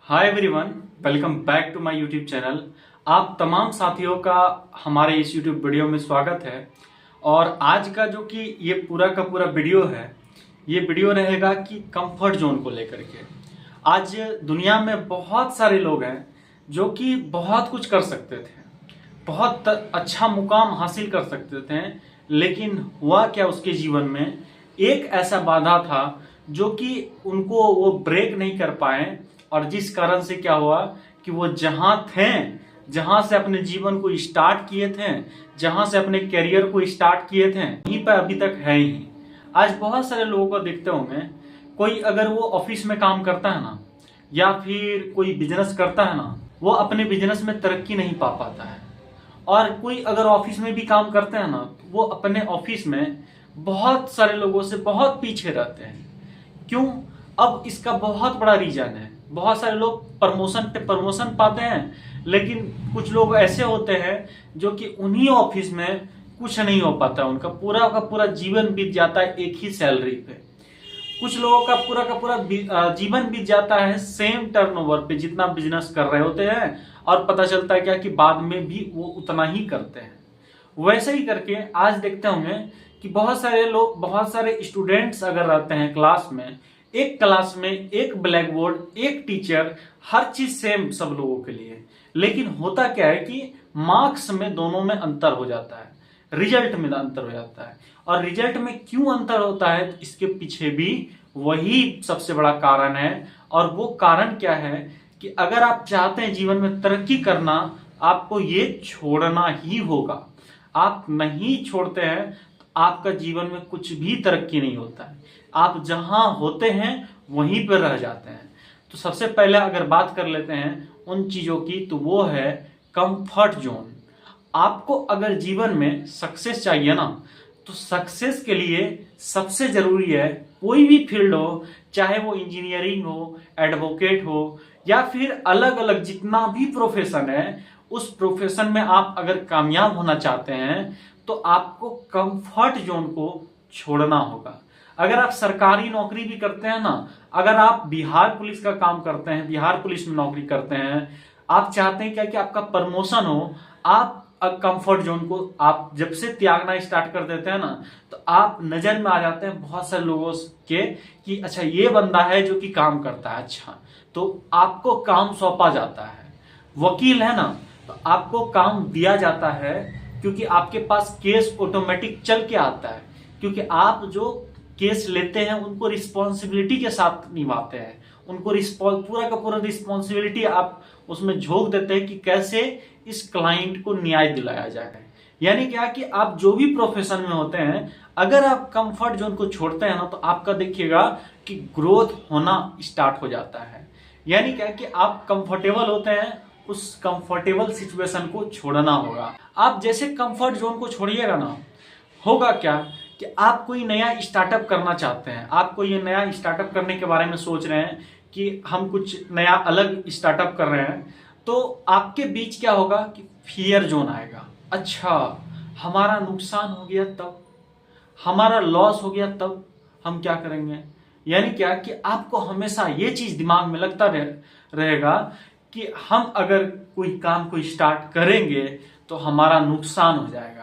Hi everyone, welcome back to my YouTube channel. आप तमाम साथियों का हमारे इस यूट्यूब वीडियो में स्वागत है। और आज का जो कि ये पूरा का पूरा वीडियो है, ये वीडियो रहेगा कि कंफर्ट जोन को लेकर के। आज दुनिया में बहुत सारे लोग हैं जो कि बहुत कुछ कर सकते थे, बहुत अच्छा मुकाम हासिल कर सकते थे, लेकिन हुआ क्या उसके जीवन में एक ऐसा बाधा था जो कि उनको वो ब्रेक नहीं कर पाए। और जिस कारण से क्या हुआ कि वो जहां थे, जहां से अपने जीवन को स्टार्ट किए थे, जहां से अपने करियर को स्टार्ट किए थे, वहीं पर अभी तक है ही। आज बहुत सारे लोगों को देखते होंगे, कोई अगर वो ऑफिस में काम करता है ना, या फिर कोई बिजनेस करता है ना, वो अपने बिजनेस में तरक्की नहीं पा पाता है। और कोई अगर ऑफिस में भी काम करते हैं ना, तो वो अपने ऑफिस में बहुत सारे लोगों से बहुत पीछे रहते हैं। क्यों? अब इसका बहुत बड़ा रीजन है। बहुत सारे लोग प्रमोशन पे प्रमोशन पाते हैं, लेकिन कुछ लोग ऐसे होते हैं जो कि उन्हीं ऑफिस में कुछ नहीं हो पाता, उनका पूरा का पूरा जीवन बीत जाता है एक ही सैलरी पे। कुछ लोगों का पूरा जीवन बीत जाता है सेम टर्नओवर पे, जितना बिजनेस कर रहे होते हैं, और पता चलता है क्या कि बाद में भी वो उतना ही करते हैं। वैसे ही करके आज देखते होंगे कि बहुत सारे लोग, बहुत सारे स्टूडेंट्स अगर रहते हैं क्लास में, एक क्लास में एक ब्लैक बोर्ड, एक टीचर, हर चीज सेम सब लोगों के लिए, लेकिन होता क्या है कि मार्क्स में दोनों में अंतर हो जाता है, रिजल्ट में अंतर हो जाता है। और रिजल्ट में क्यों अंतर होता है, तो इसके पीछे भी वही सबसे बड़ा कारण है। और वो कारण क्या है कि अगर आप चाहते हैं जीवन में तरक्की करना, आपको ये छोड़ना ही होगा। आप नहीं छोड़ते हैं तो आपका जीवन में कुछ भी तरक्की नहीं होता है। आप जहां होते हैं वहीं पर रह जाते हैं। तो सबसे पहले अगर बात कर लेते हैं उन चीजों की, तो वो है कंफर्ट जोन। आपको अगर जीवन में सक्सेस चाहिए ना, तो सक्सेस के लिए सबसे जरूरी है, कोई भी फील्ड हो, चाहे वो इंजीनियरिंग हो, एडवोकेट हो, या फिर अलग अलग जितना भी प्रोफेशन है, उस प्रोफेशन में आप अगर कामयाब होना चाहते हैं तो आपको कंफर्ट जोन को छोड़ना होगा। अगर आप सरकारी नौकरी भी करते हैं ना, अगर आप बिहार पुलिस का काम करते हैं, बिहार पुलिस में नौकरी करते हैं, आप चाहते हैं क्या कि आपका प्रमोशन हो, आप कंफर्ट जोन को आप जब से त्यागना स्टार्ट कर देते हैं ना, तो आप नजर में आ जाते हैं बहुत सारे लोगों के कि अच्छा ये बंदा है जो कि काम करता है। अच्छा, तो आपको काम सौंपा जाता है। वकील है ना, तो आपको काम दिया जाता है, क्योंकि आपके पास केस ऑटोमेटिक चल के आता है, क्योंकि आप जो केस लेते हैं उनको रिस्पॉन्सिबिलिटी के साथ निभाते हैं, उनको पूरा का पूरा रिस्पॉन्सिबिलिटी आप उसमें झोंक देते हैं कि कैसे इस क्लाइंट को न्याय दिलाया जाए। यानी क्या कि आप जो भी प्रोफेशन में होते हैं, अगर आप कंफर्ट जोन को छोड़ते हैं ना, तो आपका देखिएगा कि ग्रोथ होना स्टार्ट हो जाता है। यानी क्या कि आप कंफर्टेबल होते हैं, उस कंफर्टेबल सिचुएशन को छोड़ना होगा। आप जैसे कंफर्ट जोन को छोड़िएगा ना, होगा क्या कि आप कोई नया स्टार्टअप करना चाहते हैं, आप कोई ये नया स्टार्टअप करने के बारे में सोच रहे हैं कि हम कुछ नया अलग स्टार्टअप कर रहे हैं, तो आपके बीच क्या होगा कि फियर जोन आएगा। अच्छा, हमारा नुकसान हो गया तब, हमारा लॉस हो गया तब हम क्या करेंगे। यानी क्या कि आपको हमेशा ये चीज दिमाग में लगता रहेगा कि हम अगर कोई काम को स्टार्ट करेंगे तो हमारा नुकसान हो जाएगा।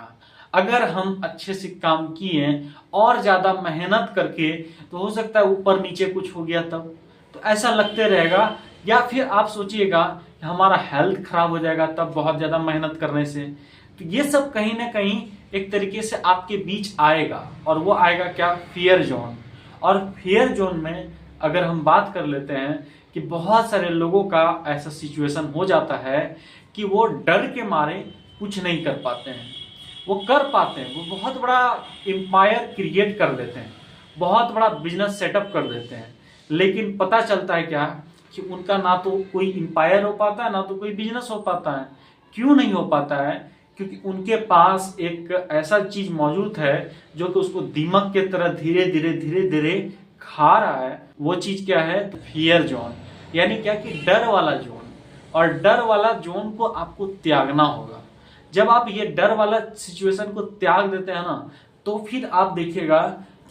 अगर हम अच्छे से काम किए और ज्यादा मेहनत करके, तो हो सकता है ऊपर नीचे कुछ हो गया तब, तो ऐसा लगते रहेगा। या फिर आप सोचिएगा कि हमारा हेल्थ खराब हो जाएगा तब, बहुत ज्यादा मेहनत करने से। तो ये सब कहीं ना कहीं एक तरीके से आपके बीच आएगा, और वो आएगा क्या, फियर जोन। और फियर जोन में अगर हम बात कर लेते हैं कि बहुत सारे लोगों का ऐसा सिचुएशन हो जाता है कि वो डर के मारे कुछ नहीं कर पाते हैं। वो कर पाते हैं, वो बहुत बड़ा एम्पायर क्रिएट कर देते हैं, बहुत बड़ा बिजनेस सेटअप कर देते हैं, लेकिन पता चलता है क्या कि उनका ना तो कोई एम्पायर हो पाता है, ना तो कोई बिजनेस हो पाता है। क्यों नहीं हो पाता है? क्योंकि उनके पास एक ऐसा चीज मौजूद है जो कि उसको दीमक के तरह धीरे धीरे खा रहा है। वो चीज क्या है? फियर जोन, यानी क्या कि डर वाला जोन। और डर वाला जोन को आपको त्यागना होगा। जब आप ये डर वाला सिचुएशन को त्याग देते हैं ना, तो फिर आप देखिएगा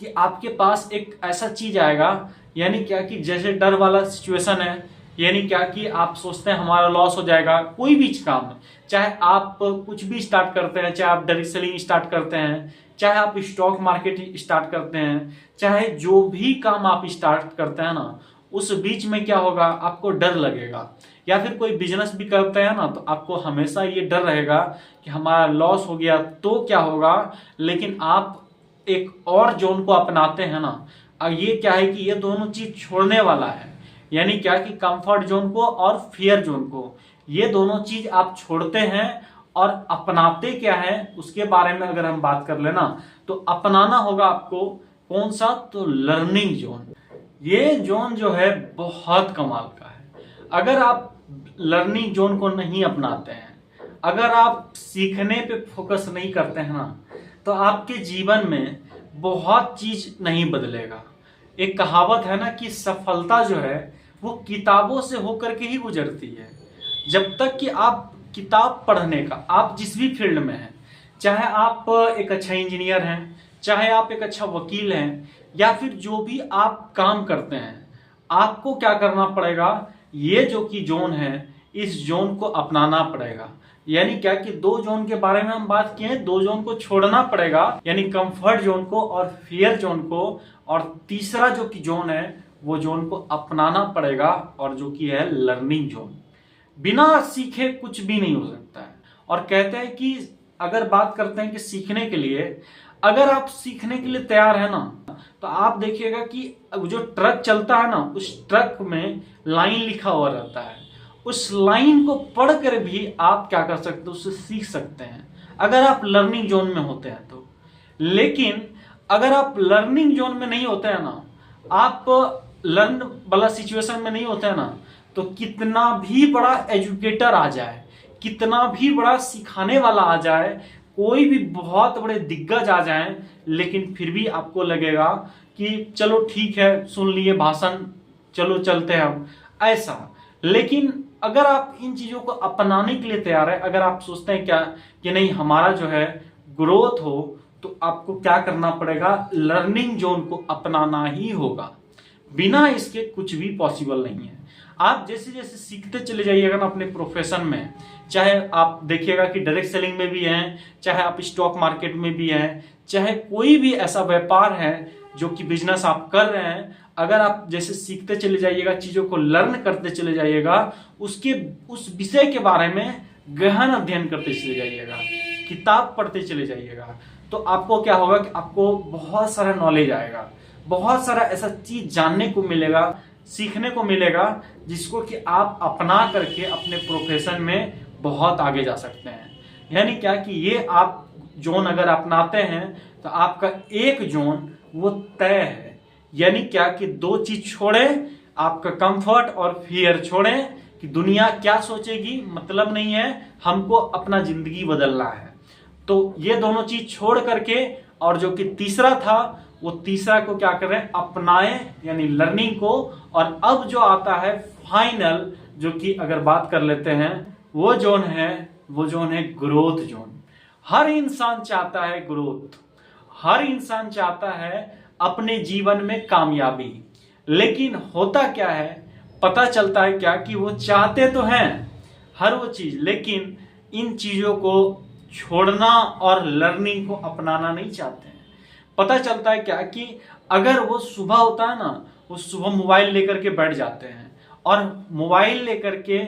कि आपके पास एक ऐसा चीज आएगा, यानी क्या कि जैसे डर वाला सिचुएशन है यानी क्या कि आप सोचते हैं हमारा लॉस हो जाएगा कोई भी काम में, चाहे आप कुछ भी स्टार्ट करते हैं, चाहे आप डायरेक्ट सेलिंग स्टार्ट करते हैं, चाहे आप स्टॉक मार्केट स्टार्ट करते हैं, चाहे जो भी काम आप स्टार्ट करते हैं ना, उस बीच में क्या होगा, आपको डर लगेगा। या फिर कोई बिजनेस भी करते हैं ना, तो आपको हमेशा ये डर रहेगा कि हमारा लॉस हो गया तो क्या होगा। लेकिन आप एक और जोन को अपनाते हैं ना, ये क्या है कि ये दोनों चीज छोड़ने वाला है। यानी क्या कि कंफर्ट जोन को और फियर जोन को, ये दोनों चीज आप छोड़ते हैं और अपनाते क्या है उसके बारे में अगर हम बात कर लेना, तो अपनाना होगा आपको कौन सा, तो लर्निंग जोन। ये जोन जो है बहुत कमाल का है। अगर आप लर्निंग जोन को नहीं अपनाते हैं, अगर आप सीखने पे फोकस नहीं करते हैं ना, तो आपके जीवन में बहुत चीज नहीं बदलेगा। एक कहावत है ना कि सफलता जो है वो किताबों से होकर के ही गुजरती है। जब तक कि आप किताब पढ़ने का, आप जिस भी फील्ड में हैं, चाहे आप एक अच्छा इंजीनियर हैं, चाहे आप एक अच्छा वकील हैं, या फिर जो भी आप काम करते हैं, आपको क्या करना पड़ेगा, ये जो कि जोन है इस जोन को अपनाना पड़ेगा। यानी क्या कि दो जोन के बारे में हम बात किए हैं, दो जोन को छोड़ना पड़ेगा, यानी कंफर्ट जोन को और फियर जोन को, और तीसरा जो कि जोन है वो जोन को अपनाना पड़ेगा, और जो कि है लर्निंग जोन। बिना सीखे कुछ भी नहीं हो सकता है। और कहते हैं कि अगर बात करते हैं कि सीखने के लिए, अगर आप सीखने के लिए तैयार है ना, तो आप देखिएगा कि जो ट्रक चलता है ना, उस ट्रक में लाइन लिखा हुआ रहता है, उस लाइन को पढ़कर भी आप क्या कर सकते हो, उससे सीख सकते हैं, अगर आप लर्निंग जोन में होते हैं तो। लेकिन अगर आप लर्निंग जोन में नहीं होते हैं ना, आप लर्न वाला सिचुएशन में नहीं होते हैं ना, तो कितना भी बड़ा एजुकेटर आ जाए, कितना भी बड़ा सिखाने वाला आ जाए, कोई भी बहुत बड़े दिग्गज आ जाएं, लेकिन फिर भी आपको लगेगा कि चलो ठीक है, सुन लिए भाषण, चलो चलते हैं हम, ऐसा। लेकिन अगर आप इन चीजों को अपनाने के लिए तैयार है, अगर आप सोचते हैं क्या कि नहीं हमारा जो है ग्रोथ हो, तो आपको क्या करना पड़ेगा, लर्निंग जोन को अपनाना ही होगा। बिना इसके कुछ भी पॉसिबल नहीं है। आप जैसे जैसे सीखते चले जाइएगा ना अपने प्रोफेशन में, चाहे आप देखिएगा कि डायरेक्ट सेलिंग में भी हैं, चाहे आप स्टॉक मार्केट में भी हैं, चाहे कोई भी ऐसा व्यापार है जो कि बिजनेस आप कर रहे हैं, अगर आप जैसे सीखते चले जाइएगा, चीजों को लर्न करते चले जाइएगा, उसके उस विषय के बारे में गहन अध्ययन करते चले जाइएगा, किताब पढ़ते चले जाइएगा, तो आपको क्या होगा कि आपको बहुत सारा नॉलेज आएगा, बहुत सारा ऐसा चीज जानने को मिलेगा, सीखने को मिलेगा, जिसको कि आप अपना करके अपने प्रोफेशन में बहुत आगे जा सकते हैं। यानी क्या कि ये आप जोन अगर अपनाते हैं तो आपका एक जोन वो तय है। यानी क्या कि दो चीज छोड़ें, आपका कंफर्ट और फियर छोड़ें कि दुनिया क्या सोचेगी, मतलब नहीं है, हमको अपना जिंदगी बदलना है। तो ये दोनों चीज छोड़ करके, और जो कि तीसरा था, वो तीसरा को क्या कर रहे हैं, अपनाएं, यानी लर्निंग को। और अब जो आता है फाइनल, जो कि अगर बात कर लेते हैं, वो जोन है ग्रोथ जोन। हर इंसान चाहता है ग्रोथ, हर इंसान चाहता है अपने जीवन में कामयाबी। लेकिन होता क्या है, पता चलता है क्या कि वो चाहते तो हैं हर वो चीज, लेकिन इन चीजों को छोड़ना और लर्निंग को अपनाना नहीं चाहते हैं। पता चलता है क्या कि अगर वो सुबह होता है ना, वो सुबह मोबाइल लेकर के बैठ जाते हैं और मोबाइल लेकर के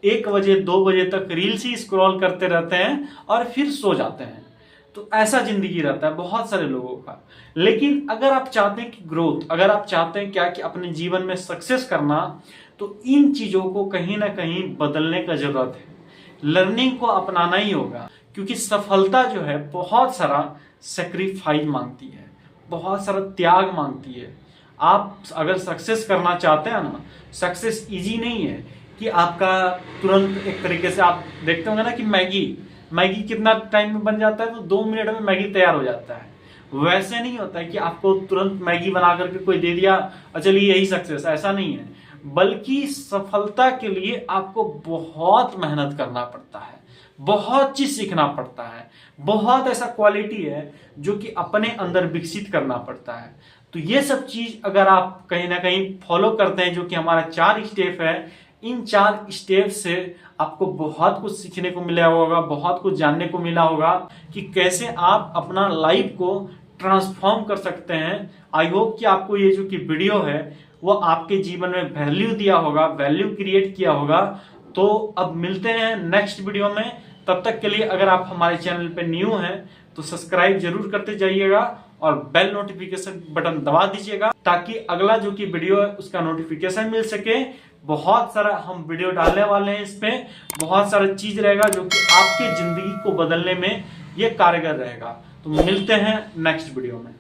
1 बजे 2 बजे तक रील्स ही स्क्रॉल करते रहते हैं और फिर सो जाते हैं। तो ऐसा जिंदगी रहता है बहुत सारे लोगों का। लेकिन अगर आप चाहते हैं कि ग्रोथ, अगर आप चाहते हैं क्या कि अपने जीवन में सक्सेस करना, तो इन चीजों को कहीं ना कहीं बदलने का जरूरत है, लर्निंग को अपनाना ही होगा। क्योंकि सफलता जो है बहुत सारा सेक्रीफाइस मांगती है, बहुत सारा त्याग मांगती है। आप अगर सक्सेस करना चाहते हैं ना, सक्सेस इजी नहीं है कि आपका तुरंत, एक तरीके से आप देखते होंगे ना कि मैगी कितना टाइम में बन जाता है, तो 2 मिनट में मैगी तैयार हो जाता है। वैसे नहीं होता है कि आपको तुरंत मैगी बना करके कोई दे दिया और चलिए यही सक्सेस, ऐसा नहीं है। बल्कि सफलता के लिए आपको बहुत मेहनत करना पड़ता है, बहुत चीज सीखना पड़ता है, बहुत ऐसा क्वालिटी है जो कि अपने अंदर विकसित करना पड़ता है। तो ये सब चीज अगर आप कहीं ना कहीं फॉलो करते हैं, जो कि हमारा 4 स्टेप है, इन 4 स्टेप से आपको बहुत कुछ सीखने को मिला होगा, बहुत कुछ जानने को मिला होगा कि कैसे आप अपना लाइफ को ट्रांसफॉर्म कर सकते हैं। आई होप कि आपको ये जो कि वीडियो है वो आपके जीवन में वैल्यू दिया होगा, वैल्यू क्रिएट किया होगा। तो अब मिलते हैं नेक्स्ट वीडियो में। तब तक के लिए अगर आप हमारे चैनल पे न्यू हैं तो सब्सक्राइब जरूर करते जाइएगा और बेल नोटिफिकेशन बटन दबा दीजिएगा ताकि अगला जो कि वीडियो है उसका नोटिफिकेशन मिल सके। बहुत सारा हम वीडियो डालने वाले हैं, इसमें बहुत सारा चीज रहेगा जो कि आपकी जिंदगी को बदलने में ये कारगर रहेगा। तो मिलते हैं नेक्स्ट वीडियो में।